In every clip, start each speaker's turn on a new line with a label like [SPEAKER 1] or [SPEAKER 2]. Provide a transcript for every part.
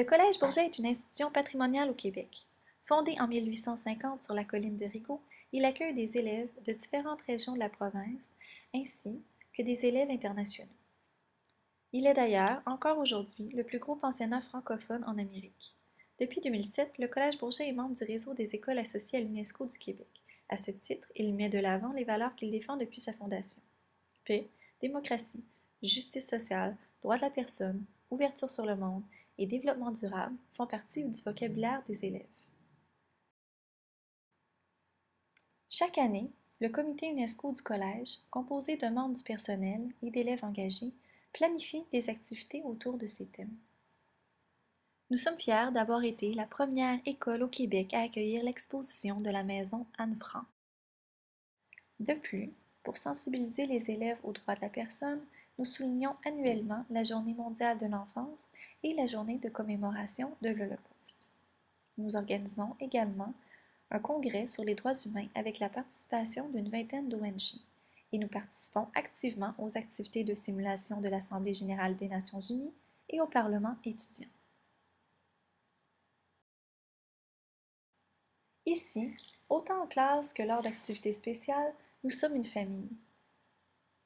[SPEAKER 1] Collège Bourget est une institution patrimoniale au Québec. Fondé en 1850 sur la colline de Rigaud, il accueille des élèves de différentes régions de la province ainsi que des élèves internationaux. Il est d'ailleurs, encore aujourd'hui, le plus gros pensionnat francophone en Amérique. Depuis 2007, le Collège Bourget est membre du réseau des écoles associées à l'UNESCO du Québec. À ce titre, il met de l'avant les valeurs qu'il défend depuis sa fondation. Paix, démocratie, justice sociale, droit de la personne, ouverture sur le monde et développement durable font partie du vocabulaire des élèves. Chaque année, le comité UNESCO du collège, composé de membres du personnel et d'élèves engagés, planifie des activités autour de ces thèmes. Nous sommes fiers d'avoir été la première école au Québec à accueillir l'exposition de la maison Anne Frank. De plus, pour sensibiliser les élèves aux droits de la personne, nous soulignons annuellement la Journée mondiale de l'enfance et la Journée de commémoration de l'Holocauste. Nous organisons également un congrès sur les droits humains avec la participation d'une vingtaine d'ONG et nous participons activement aux activités de simulation de l'Assemblée générale des Nations unies et au Parlement étudiant. Ici, autant en classe que lors d'activités spéciales, nous sommes une famille.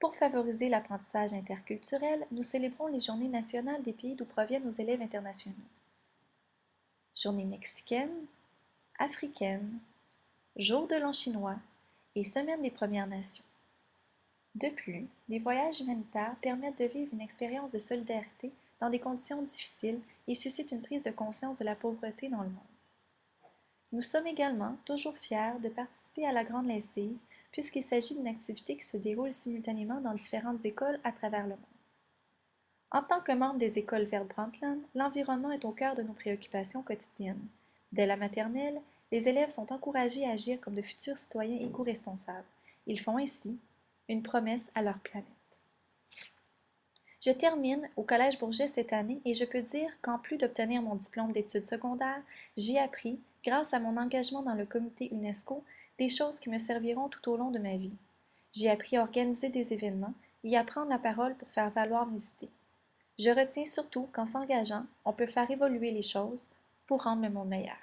[SPEAKER 1] Pour favoriser l'apprentissage interculturel, nous célébrons les Journées nationales des pays d'où proviennent nos élèves internationaux. Journée mexicaine, africaine, Jour de l'an chinois et Semaine des Premières Nations. De plus, les voyages humanitaires permettent de vivre une expérience de solidarité dans des conditions difficiles et suscitent une prise de conscience de la pauvreté dans le monde. Nous sommes également toujours fiers de participer à la Grande Lessive puisqu'il s'agit d'une activité qui se déroule simultanément dans différentes écoles à travers le monde. En tant que membre des écoles Vert-Brantland, l'environnement est au cœur de nos préoccupations quotidiennes. Dès la maternelle, les élèves sont encouragés à agir comme de futurs citoyens éco-responsables. Ils font ainsi une promesse à leur planète. Je termine au Collège Bourget cette année et je peux dire qu'en plus d'obtenir mon diplôme d'études secondaires, j'ai appris, grâce à mon engagement dans le comité UNESCO, des choses qui me serviront tout au long de ma vie. J'ai appris à organiser des événements et à prendre la parole pour faire valoir mes idées. Je retiens surtout qu'en s'engageant, on peut faire évoluer les choses pour rendre le monde meilleur.